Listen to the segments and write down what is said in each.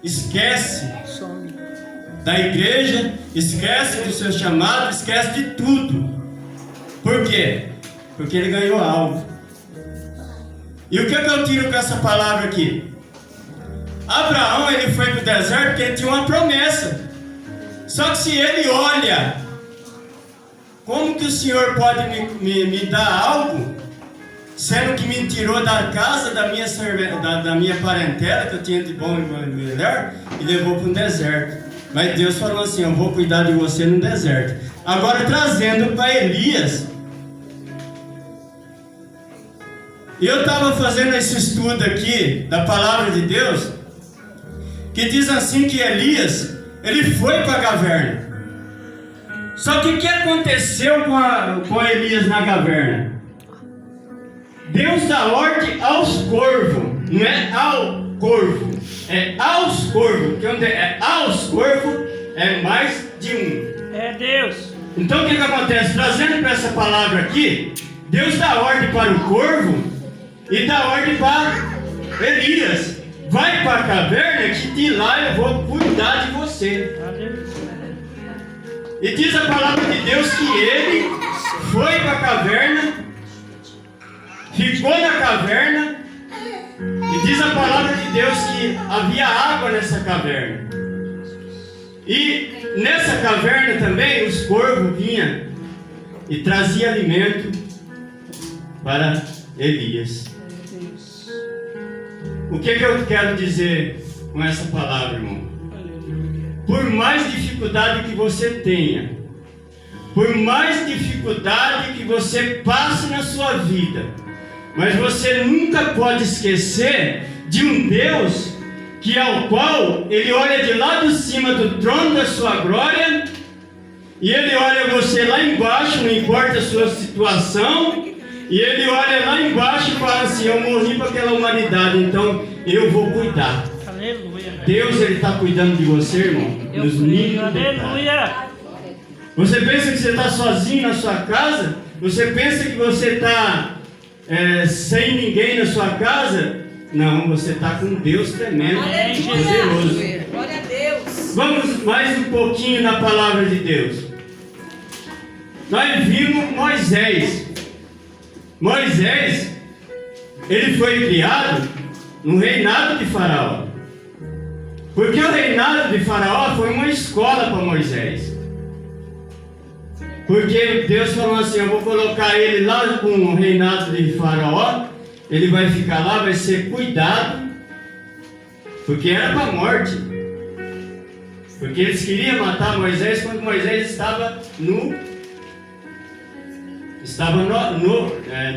esquece da igreja, esquece do seu chamado, esquece de tudo. Por quê? Porque ele ganhou algo. E o que eu tiro com essa palavra aqui? Abraão, ele foi para o deserto porque ele tinha uma promessa. Só que se ele olha, como que o Senhor pode me dar algo, sendo que me tirou da casa da minha parentela, que eu tinha de bom e melhor, e levou para um deserto. Mas Deus falou assim: eu vou cuidar de você no deserto. Agora trazendo para Elias. E eu estava fazendo esse estudo aqui da palavra de Deus, que diz assim que Elias, ele foi para a caverna. Só que o que aconteceu com Elias na caverna? Deus dá ordem aos corvos, não é ao corvo, é aos corvos, porque onde é aos corvos é mais de um. É Deus. Então o que acontece? Trazendo para essa palavra aqui, Deus dá ordem para o corvo e dá ordem para Elias: vai para a caverna que de lá eu vou cuidar de você. E diz a palavra de Deus que ele foi para a caverna, ficou na caverna, e diz a palavra de Deus que havia água nessa caverna. E nessa caverna também os corvos vinham e traziam alimento para Elias. O que eu quero dizer com essa palavra, irmão? Por mais dificuldade que você tenha, por mais dificuldade que você passe na sua vida, mas você nunca pode esquecer de um Deus que ao qual Ele olha de lá de cima do trono da sua glória, e Ele olha você lá embaixo, não importa a sua situação, e Ele olha lá embaixo e fala assim: eu morri para aquela humanidade, então eu vou cuidar. Aleluia. Deus, Ele está cuidando de você, irmão, nos mínimos Aleluia. Você pensa que você está sozinho na sua casa? Você pensa que você está sem ninguém na sua casa? Não, você está com Deus tremendo, poderoso. Glória a Deus. Vamos mais um pouquinho na palavra de Deus. Nós vimos Moisés. Moisés, ele foi criado no reinado de Faraó. Porque o reinado de Faraó foi uma escola para Moisés. Porque Deus falou assim: eu vou colocar ele lá com o reinado de Faraó, ele vai ficar lá, vai ser cuidado, porque era para a morte. Porque eles queriam matar Moisés quando Moisés estava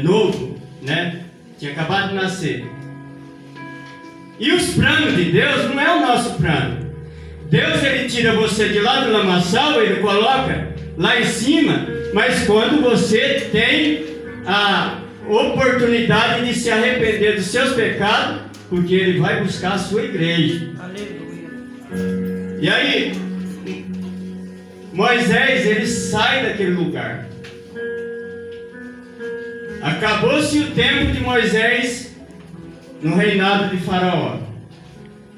novo, né? Tinha acabado de nascer. E os planos de Deus não é o nosso plano. Deus, ele tira você de lá do lamaçal, ele coloca lá em cima, mas quando você tem a oportunidade de se arrepender dos seus pecados, porque ele vai buscar a sua igreja. Aleluia. E aí, Moisés, ele sai daquele lugar. Acabou-se o tempo de Moisés no reinado de Faraó.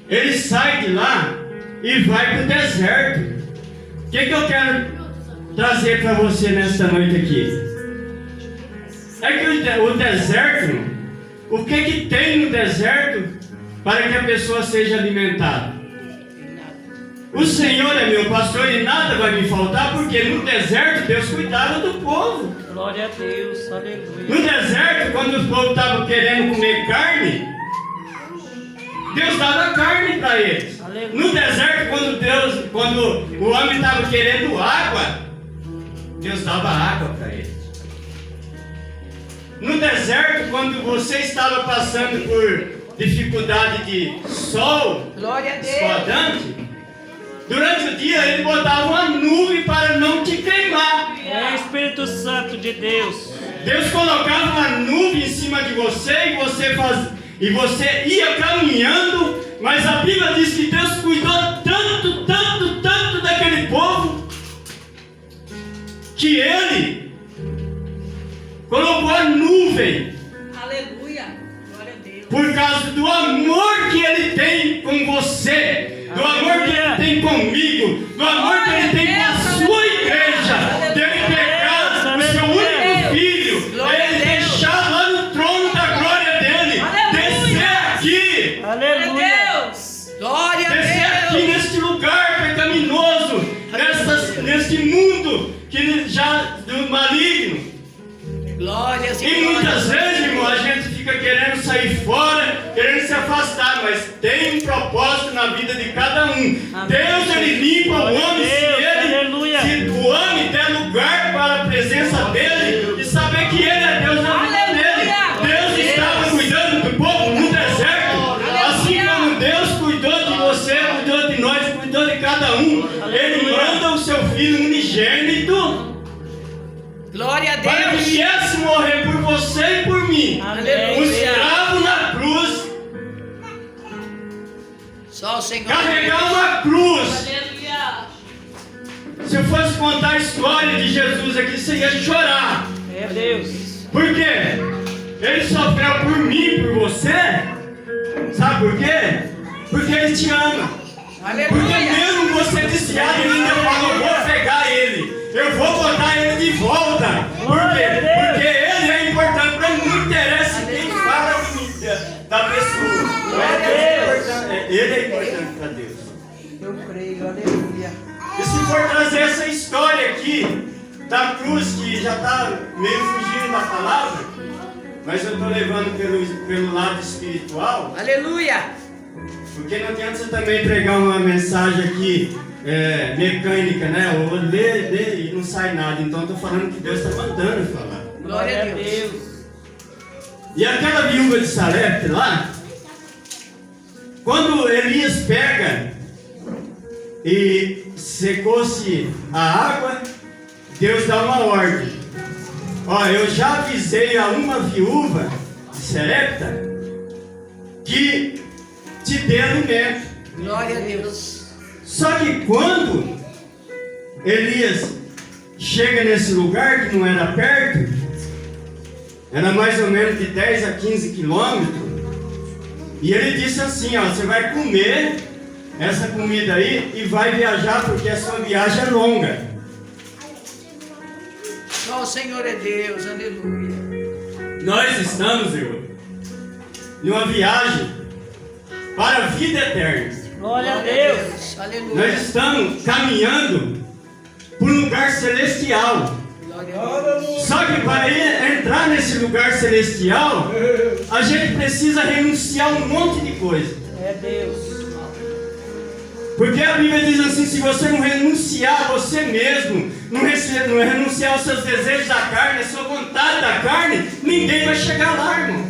Ele sai de lá e vai para o deserto. O que eu quero trazer para você nesta noite aqui? É que o deserto, o que tem no deserto para que a pessoa seja alimentada? O Senhor é meu pastor e nada vai me faltar, porque no deserto Deus cuidava do povo. Glória a Deus. Aleluia. No deserto, quando o povo estava querendo comer carne, Deus dava carne para eles. Aleluia. No deserto, quando o homem estava querendo água, Deus dava água para eles. No deserto, quando você estava passando por dificuldade de sol, Glória a Deus. escaldante, durante o dia ele botava uma nuvem para não te queimar. É o Espírito Santo de Deus. Deus colocava uma nuvem em cima de você e você ia caminhando, mas a Bíblia diz que Deus cuidou tanto daquele povo, que Ele colocou a nuvem. Aleluia. Glória a Deus. Por causa do amor que Ele tem com você. do amor que Ele tem comigo, do amor que Ele tem com a sua igreja, dele pegar o seu único filho, Ele deixar lá no trono da glória dele, descer aqui, Aleluia. Glória a descer aqui Deus. neste lugar pecaminoso, neste mundo que já do maligno. Glória a E muitas vezes, irmão, a gente fica querendo sair fora, querendo se afastar, mas tem um propósito na vida de cada um. Deus, Ele limpa o homem se o homem der lugar para a presença dele e saber que Ele é Deus na vida dele. Deus estava cuidando do povo no deserto, assim como Deus cuidou de você, cuidou de nós, cuidou de cada um. Ele manda o seu Filho unigênito Glória a para que Deus. viesse morrer por você e por mim. Amém. Um escravo na cruz, Só o Senhor. carregar uma cruz. Se eu fosse contar a história de Jesus aqui, você ia chorar. É Deus. Por quê? Ele sofreu por mim e por você. Sabe por quê? Porque Ele te ama. Porque Aleluia. mesmo você desviado, Ele ainda fala, eu vou pegar Ele. Eu vou botar Ele de volta. Por quê? Porque Ele é importante para mim. Não interessa quem fala da pessoa. Ele é importante para Deus. Eu creio. Aleluia. E se for trazer essa história aqui da cruz, que já está meio fugindo da palavra, mas eu estou levando pelo lado espiritual, Aleluia. porque não adianta você também pregar uma mensagem aqui mecânica, né? Ou lê e não sai nada. Então estou falando que Deus está mandando falar. Glória a Deus. E aquela viúva de Sarepta lá, quando Elias pega e secou-se a água, Deus dá uma ordem. Ó, eu já avisei a uma viúva de Sarepta que te dê alimento. Glória a Deus. Só que quando Elias chega nesse lugar que não era perto, era mais ou menos de 10 a 15 quilômetros, e ele disse assim, ó, você vai comer essa comida aí e vai viajar porque a sua viagem é longa. Só o Senhor é Deus. Aleluia. Nós estamos, irmão, em uma viagem para a vida eterna. Glória a Deus. Aleluia. Nós estamos caminhando para um lugar celestial. Glória a Deus. Só que para entrar nesse lugar celestial, a gente precisa renunciar a um monte de coisa. É Deus. Porque a Bíblia diz assim, se você não renunciar a você mesmo, não renunciar aos seus desejos da carne, a sua vontade da carne, ninguém vai chegar lá, irmão.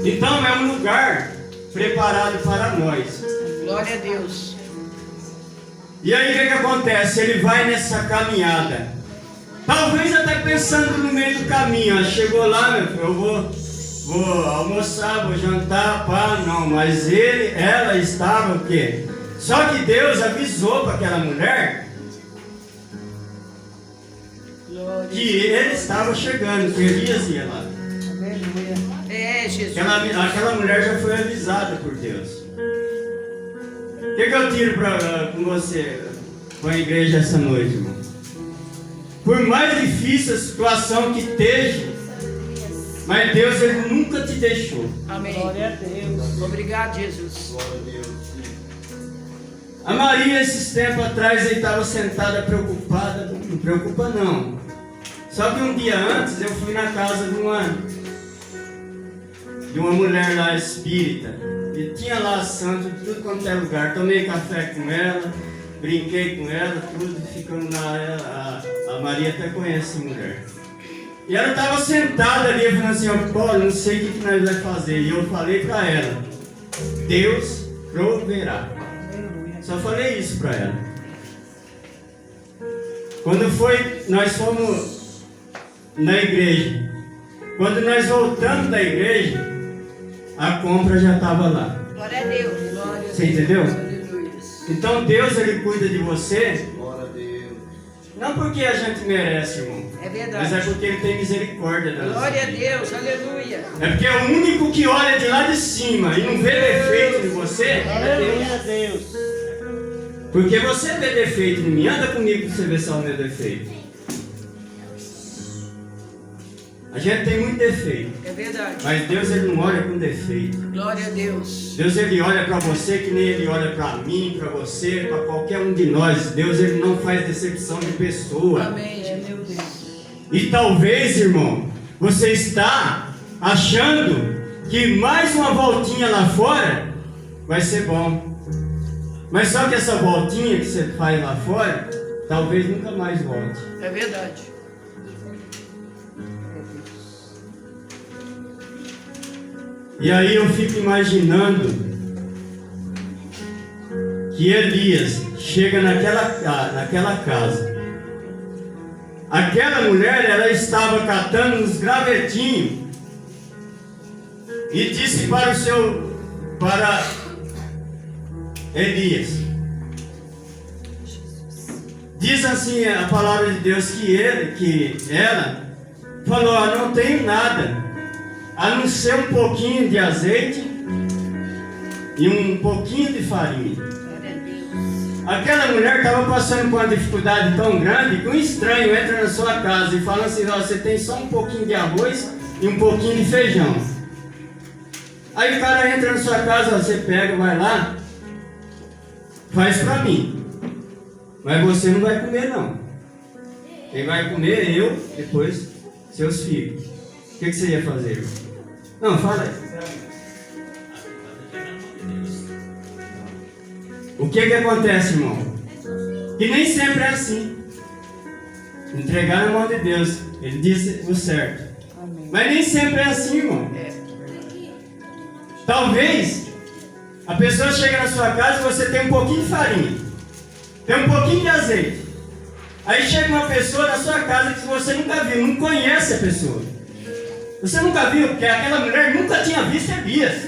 Então é um lugar preparado para nós. Glória a Deus. E aí o que acontece? Ele vai nessa caminhada. Talvez até pensando no meio do caminho. Ó, chegou lá, meu filho, eu vou almoçar, vou jantar, pá. Não, mas ela estava o quê? Só que Deus avisou para aquela mulher que ele estava chegando, que Elias ia lá. Aleluia. É, Jesus. Aquela mulher já foi avisada por Deus. O que eu tiro com você, com a igreja essa noite, irmão? Por mais difícil a situação que esteja, mas Deus, Ele nunca te deixou. Amém. Glória a Deus. Obrigado, Jesus. A Maria, esses tempos atrás, ele estava sentada preocupada. Não preocupa não. Só que um dia antes eu fui na casa de uma mulher lá espírita. E tinha lá santo de tudo quanto é lugar. Tomei café com ela, brinquei com ela, tudo, ficando lá. A Maria até conhece a mulher. E ela estava sentada ali, falando assim, Paulo, não sei o que nós vamos fazer. E eu falei para ela, Deus proverá. Só falei isso para ela. Quando nós fomos na igreja. Quando nós voltamos da igreja, a compra já estava lá. Glória a Deus. Glória a Deus. Você entendeu? Aleluia. Então Deus, Ele cuida de você. Glória a Deus. Não porque a gente merece, irmão. É Mas é verdade. porque Ele tem misericórdia da nossa Glória a vida. Deus, aleluia. É porque é o único que olha de lá de cima e não vê defeito em você. Aleluia a Deus. Porque você vê defeito em mim. Anda comigo pra você ver só o meu defeito. A gente tem muito defeito. É verdade. Mas Deus, Ele não olha com defeito. Glória a Deus. Deus, Ele olha para você que nem Ele olha para mim, para você, para qualquer um de nós. Deus, Ele não faz decepção de pessoa. Amém, meu Deus. E talvez, irmão, você está achando que mais uma voltinha lá fora vai ser bom. Mas só que essa voltinha que você faz lá fora, talvez nunca mais volte. É verdade. E aí eu fico imaginando que Elias chega naquela casa. Aquela mulher, ela estava catando uns gravetinhos e disse para Elias. Diz assim a palavra de Deus que ela falou: não tenho nada a não ser um pouquinho de azeite e um pouquinho de farinha. Aquela mulher estava passando por uma dificuldade tão grande que um estranho entra na sua casa e fala assim: você tem só um pouquinho de arroz e um pouquinho de feijão. Aí o cara entra na sua casa, você pega, vai lá, faz para mim. Mas você não vai comer não. Quem vai comer é eu, depois seus filhos. O que você ia fazer? Não, fala aí. O que acontece, irmão? Que nem sempre é assim. Entregar na mão de Deus. Ele disse o certo. Amém. Mas nem sempre é assim, irmão. Talvez a pessoa chega na sua casa e você tem um pouquinho de farinha, tem um pouquinho de azeite. Aí chega uma pessoa na sua casa que você nunca viu, não conhece a pessoa. Você nunca viu, porque aquela mulher nunca tinha visto Elias.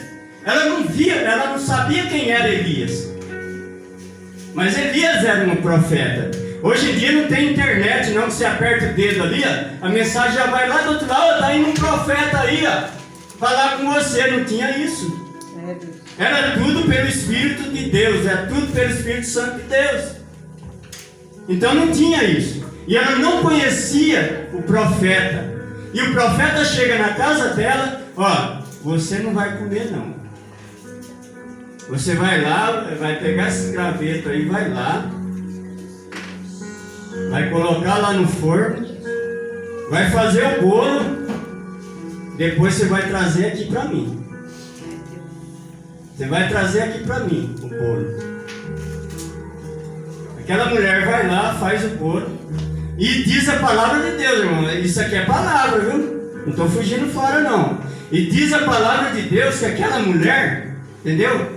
Ela não via, ela não sabia quem era Elias. Mas Elias era um profeta. Hoje em dia não tem internet, não, que você aperta o dedo ali, ó, a mensagem já vai lá do outro lado, tá indo um profeta aí, ó, falar com você. Não tinha isso. Era tudo pelo Espírito de Deus, era tudo pelo Espírito Santo de Deus. Então não tinha isso. E ela não conhecia o profeta. E o profeta chega na casa dela: ó, você não vai comer não. Você vai lá, vai pegar esse graveto aí, vai lá, vai colocar lá no forno, vai fazer o bolo, depois você vai trazer aqui para mim. Você vai trazer aqui para mim o bolo. Aquela mulher vai lá, faz o bolo e diz a palavra de Deus, irmão. Isso aqui é palavra, viu? Não estou fugindo fora, não. E diz a palavra de Deus que aquela mulher, entendeu?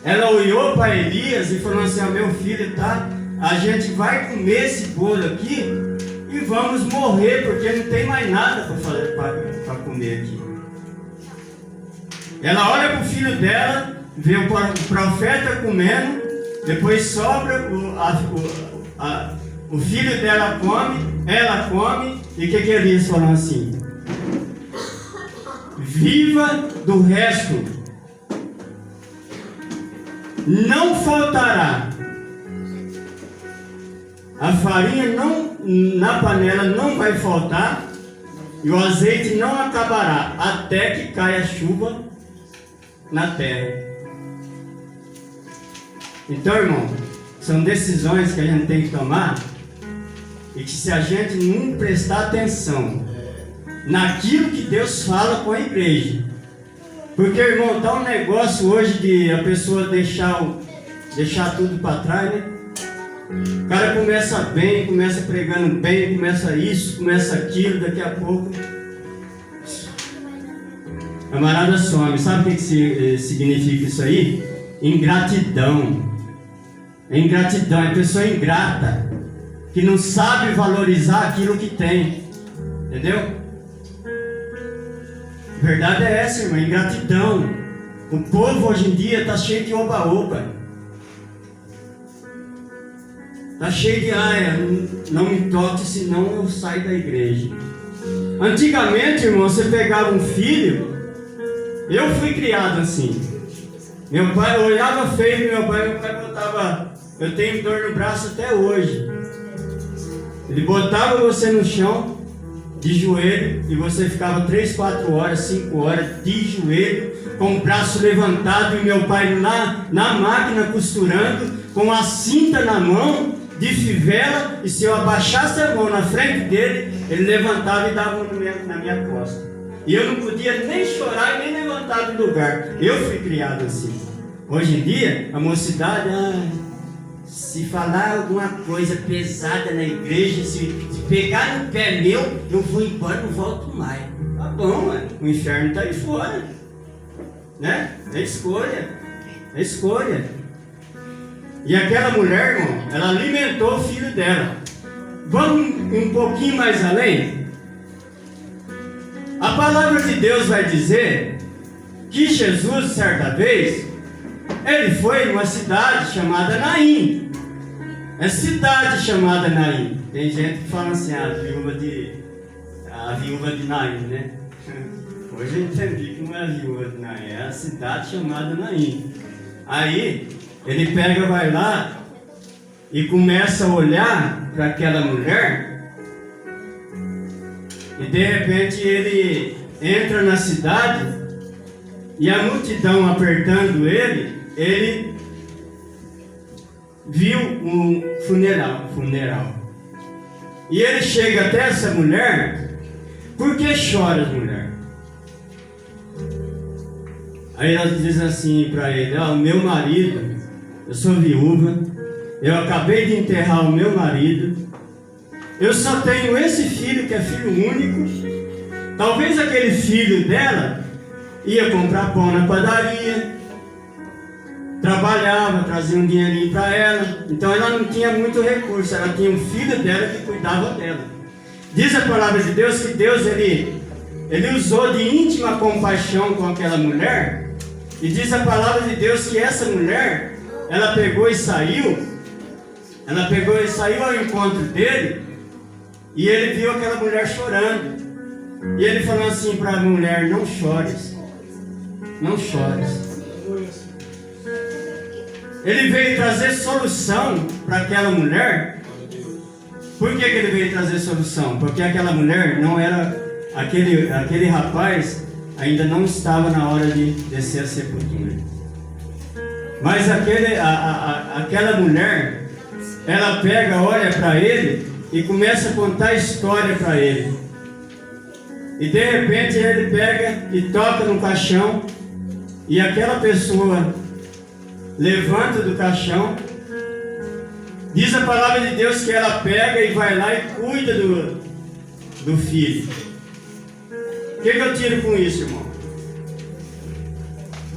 Ela olhou para Elias e falou assim: meu filho, tá? A gente vai comer esse bolo aqui e vamos morrer, porque não tem mais nada para comer aqui. Ela olha para o filho dela, vê o profeta comendo, depois sobra, o filho dela come, ela come, e o que Elias falou assim? Viva do resto, não faltará. A farinha na panela não vai faltar, e o azeite não acabará, até que caia a chuva na terra. Então, irmão, são decisões que a gente tem que tomar, e que se a gente não prestar atenção naquilo que Deus fala com a igreja, porque, irmão, tá um negócio hoje de a pessoa deixar tudo para trás, né? O cara começa bem, começa pregando bem, começa isso, começa aquilo, daqui a pouco a camarada some. Sabe o que significa isso aí? Ingratidão. É ingratidão, é pessoa ingrata, que não sabe valorizar aquilo que tem. Entendeu? A verdade é essa, irmão, ingratidão. O povo hoje em dia está cheio de oba-oba. Tá cheio de aia, não me toque, senão eu saio da igreja. Antigamente, irmão, você pegava um filho, eu fui criado assim. Meu pai olhava feio pro meu pai botava, eu tenho dor no braço até hoje. Ele botava você no chão, de joelho, e você ficava 3, 4 horas, 5 horas de joelho, com o braço levantado, e meu pai lá na máquina costurando, com a cinta na mão, de fivela, e se eu abaixasse a mão na frente dele, ele levantava e dava na minha costa. E eu não podia nem chorar e nem levantar do lugar. Eu fui criado assim. Hoje em dia, a mocidade, se falar alguma coisa pesada na igreja, se pegar no pé meu, eu vou embora, não volto mais. Tá bom, mano. O inferno está aí fora, né? É escolha, é escolha. E aquela mulher, irmão, ela alimentou o filho dela. Vamos um pouquinho mais além? A palavra de Deus vai dizer que Jesus, certa vez, ele foi numa cidade chamada Naim. É cidade chamada Naim. Tem gente que fala assim, a viúva de Naim, né? Hoje eu entendi que não é a viúva de Naim, é a cidade chamada Naim. Aí, ele pega, vai lá e começa a olhar para aquela mulher. E de repente ele entra na cidade e a multidão apertando ele viu um funeral. E ele chega até essa mulher. Por que choras, mulher? Aí ela diz assim para ele: o meu marido, eu sou viúva, eu acabei de enterrar o meu marido, eu só tenho esse filho que é filho único. Talvez aquele filho dela ia comprar pão na padaria, trabalhava, trazia um dinheirinho para ela, então ela não tinha muito recurso, ela tinha um filho dela que cuidava dela. Diz a palavra de Deus que Deus ele usou de íntima compaixão com aquela mulher, e diz a palavra de Deus que essa mulher, ela pegou e saiu ao encontro dele, e ele viu aquela mulher chorando, e ele falou assim para a mulher: não chores, não chores. Ele veio trazer solução para aquela mulher. Por que ele veio trazer solução? Porque aquela mulher não era, aquele rapaz ainda não estava na hora de descer a sepultura. Mas aquela mulher, ela pega, olha para ele e começa a contar a história para ele. E de repente ele pega e toca no caixão, e aquela pessoa levanta do caixão. Diz a palavra de Deus que ela pega e vai lá e cuida do filho. O que eu tiro com isso, irmão?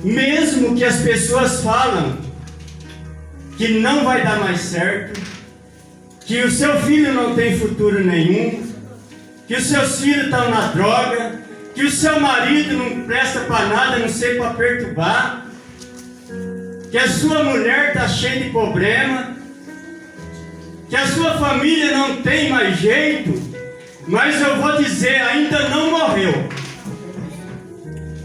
Mesmo que as pessoas falam que não vai dar mais certo, que o seu filho não tem futuro nenhum, que os seus filhos estão na droga, que o seu marido não presta para nada, a não ser para perturbar, que a sua mulher está cheia de problema, que a sua família não tem mais jeito, mas eu vou dizer, ainda não morreu.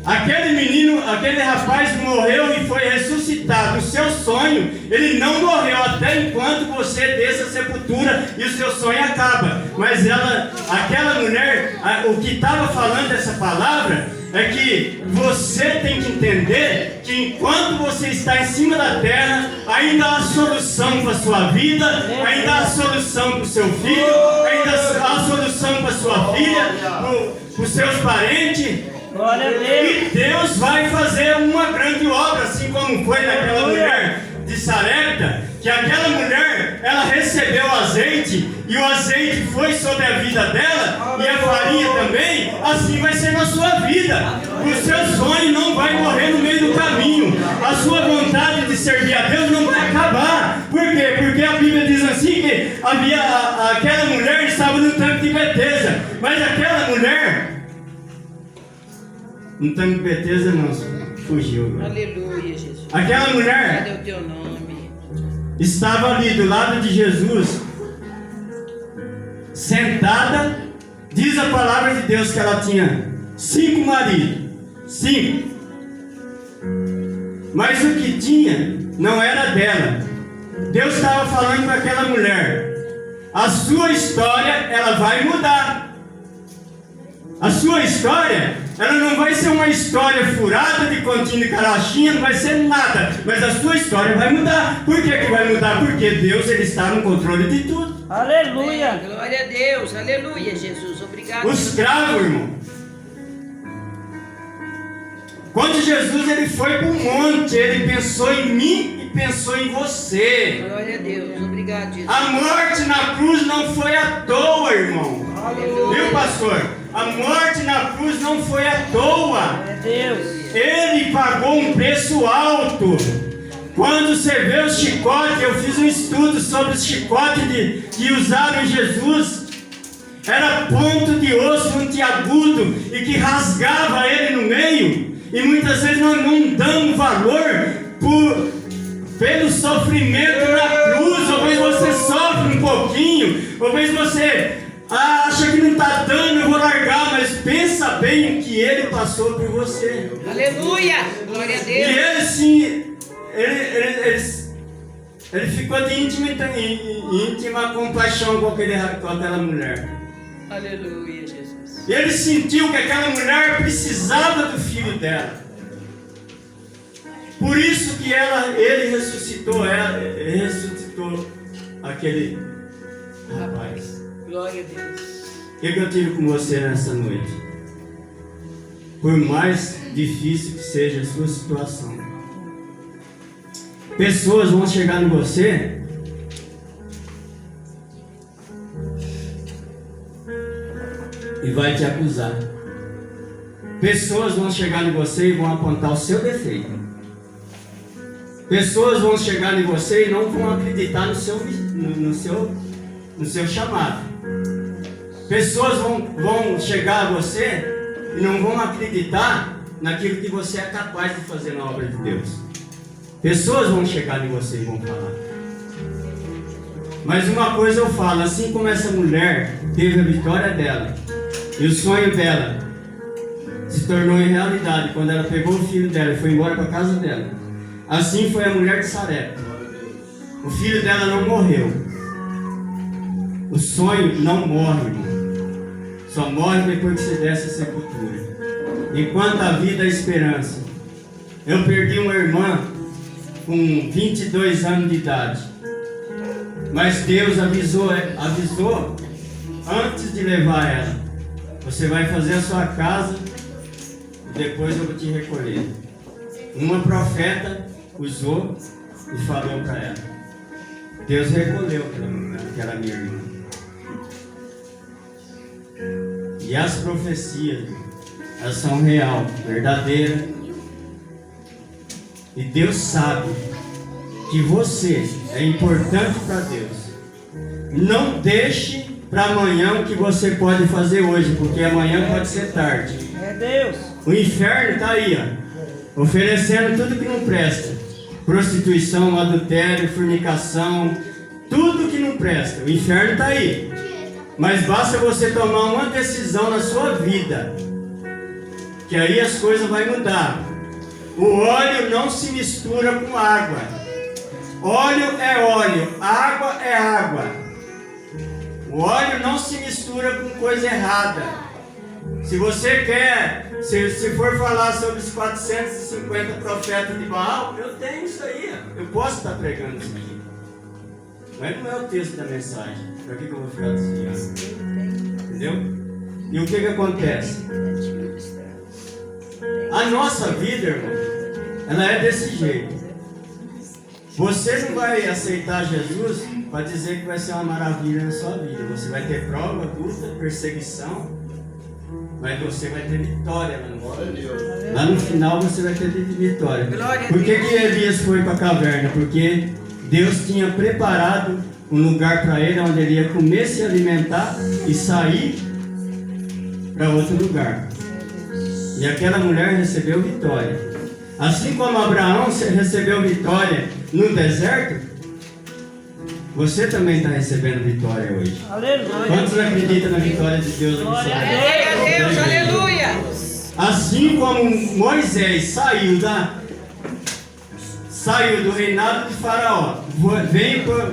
Aquele rapaz morreu e foi ressuscitado. O seu sonho, ele não morreu até enquanto você desce a sepultura e o seu sonho acaba. Mas aquela mulher, o que estava falando essa palavra é que você tem que entender que enquanto você está em cima da terra, ainda há solução para a sua vida, ainda há solução para o seu filho, ainda há solução para a sua filha, para os seus parentes. Glória a Deus. E Deus vai fazer uma grande obra, assim como foi naquela mulher de Sarepta, que aquela mulher, ela recebeu azeite, e o azeite foi sobre a vida dela, e a farinha também. Assim vai ser na sua vida. O seu sonho não vai morrer no meio do caminho, a sua vontade de servir a Deus não vai acabar. Por quê? Porque a Bíblia diz assim que aquela mulher estava no tanque de Betesda, mas aquela mulher, no tanque de Betesda não, fugiu. Aleluia, Jesus. Aquela mulher, Cadê o teu nome? estava ali do lado de Jesus, sentada. Diz a palavra de Deus que ela tinha 5 maridos. 5. Mas o que tinha não era dela. Deus estava falando para aquela mulher: a sua história, ela vai mudar. A sua história, ela não vai ser uma história furada de continho de carochinha, não vai ser nada. Mas a sua história vai mudar. Por que vai mudar? Porque Deus, Ele está no controle de tudo. Aleluia. Glória a Deus. Aleluia, Jesus. Obrigado. O escravo, irmão. Quando Jesus ele foi para o monte, ele pensou em mim e pensou em você. Glória a Deus. Obrigado, Jesus. A morte na cruz não foi à toa, irmão. Aleluia. Viu, pastor? A morte na cruz não foi à toa. É Deus. Ele pagou um preço alto. Quando você vê o chicote, eu fiz um estudo sobre o chicote que usaram em Jesus. Era ponto de osso montiagudo e que rasgava ele no meio. E muitas vezes nós não damos valor pelo sofrimento na cruz. Talvez você sofre um pouquinho, talvez você acha que não está dando, eu vou largar, mas pensa bem o que ele passou por você. Aleluia. Glória a E Deus. ele sim, ele ficou de íntima compaixão com aquela mulher. Aleluia, Jesus. Ele sentiu que aquela mulher precisava do filho dela. Por isso que ele ressuscitou aquele rapaz. Glória a Deus. O que eu tive com você nessa noite? Por mais difícil que seja a sua situação, pessoas vão chegar em você e vai te acusar. Pessoas vão chegar em você e vão apontar o seu defeito. Pessoas vão chegar em você e não vão acreditar no seu chamado. Pessoas vão chegar a você e não vão acreditar naquilo que você é capaz de fazer na obra de Deus. Pessoas vão chegar em você e vão falar. Mas uma coisa eu falo, assim como essa mulher teve a vitória dela e o sonho dela se tornou em realidade quando ela pegou o filho dela e foi embora para a casa dela, assim foi a mulher de Sarepta. O filho dela não morreu. O sonho não morre, irmão. Só morre depois que você desce a sepultura. Enquanto a vida, a esperança. Eu perdi uma irmã com 22 anos de idade. Mas Deus avisou antes de levar ela: você vai fazer a sua casa e depois eu vou te recolher. Uma profeta usou e falou para ela. Deus recolheu aquela minha irmã. E as profecias, elas são real, verdadeiras. E Deus sabe que você é importante para Deus. Não deixe para amanhã o que você pode fazer hoje, porque amanhã pode ser tarde. É Deus. O inferno está aí, ó, oferecendo tudo que não presta. Prostituição, adultério, fornicação, tudo que não presta. O inferno está aí. Mas basta você tomar uma decisão na sua vida, que aí as coisas vão mudar. O óleo não se mistura com água. Óleo é óleo, água é água. O óleo não se mistura com coisa errada. Se você quer, se for falar sobre os 450 profetas de Baal, eu tenho isso aí, eu posso estar pregando isso aqui. Mas não é o texto da mensagem. Para que eu vou ficar desviando? Entendeu? E o que acontece? A nossa vida, irmão, ela é desse jeito. Você não vai aceitar Jesus para dizer que vai ser uma maravilha na sua vida. Você vai ter prova, luta, perseguição, mas você vai ter vitória lá no final. Lá no final você vai ter vitória. Por que Elias foi para a caverna? Porque Deus tinha preparado um lugar para ele onde ele ia comer, se alimentar e sair para outro lugar. E aquela mulher recebeu vitória. Assim como Abraão recebeu vitória no deserto, você também está recebendo vitória hoje. Aleluia. Quantos acreditam na vitória de Deus aqui? Glória a Glória a Deus, aleluia. Assim como Moisés saiu do reinado de Faraó, veio para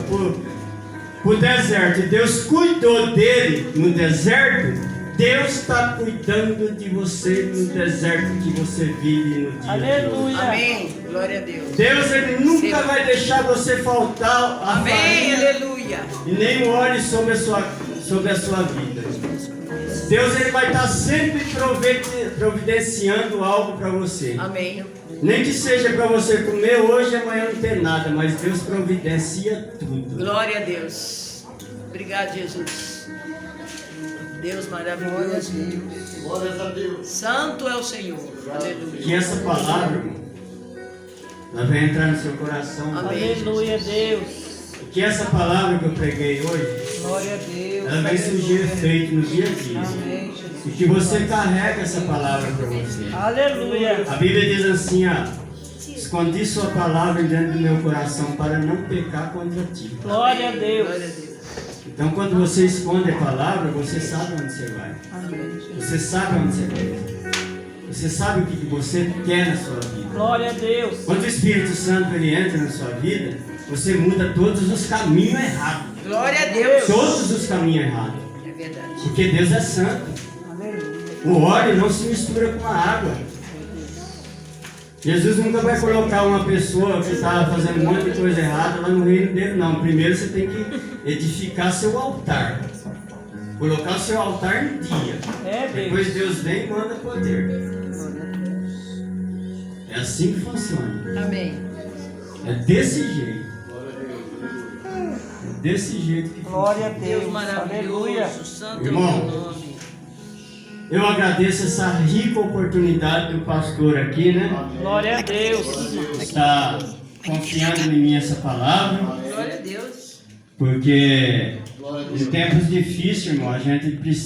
o deserto, e Deus cuidou dele no deserto. Deus está cuidando de você no deserto que você vive no dia de hoje. Aleluia. Amém. Glória a Deus. Deus, Ele nunca vai deixar você faltar a Amém, família aleluia. e nem ore sobre a sua vida. Deus, Ele vai estar sempre providenciando algo para você. Amém. Nem que seja para você comer hoje e amanhã não ter nada, mas Deus providencia tudo. Glória a Deus. Obrigado, Jesus. Deus maravilhoso. Glórias a Deus. Santo é o Senhor. Aleluia. Que essa palavra, irmão, ela vai entrar no seu coração. Amém. Aleluia, Deus. Que essa palavra que eu preguei hoje, Glória a Deus. ela vai surgir efeito no dia a dia. Amém, Jesus. E que você carrega essa palavra para você. Aleluia. A Bíblia diz assim, escondi sua palavra dentro do meu coração para não pecar contra ti. Glória a Glória a Deus. Deus. Então quando você esconde a palavra, você sabe onde você vai. Amém, Jesus. Você sabe onde você vai. Você sabe o que você quer na sua vida. Glória a Deus. Quando o Espírito Santo ele entra na sua vida, você muda todos os caminhos errados. Glória a Deus. Todos os caminhos errados. É verdade. Porque Deus é santo. Aleluia. O óleo não se mistura com a água. Jesus nunca vai colocar uma pessoa que está fazendo um monte de coisa errada lá no reino dele, não. Primeiro você tem que edificar seu altar. Colocar o seu altar em dia. É, Deus. Depois Deus vem e manda poder. É assim que funciona. Amém. É desse jeito. É desse jeito que funciona. Glória a Deus Deus. Aleluia. maravilhoso. Santo é o Irmão. teu nome. Eu agradeço essa rica oportunidade do pastor aqui, né? Glória a Deus. Está confiando em mim essa palavra. Glória a Deus. Porque em tempos difíceis, irmão, a gente precisa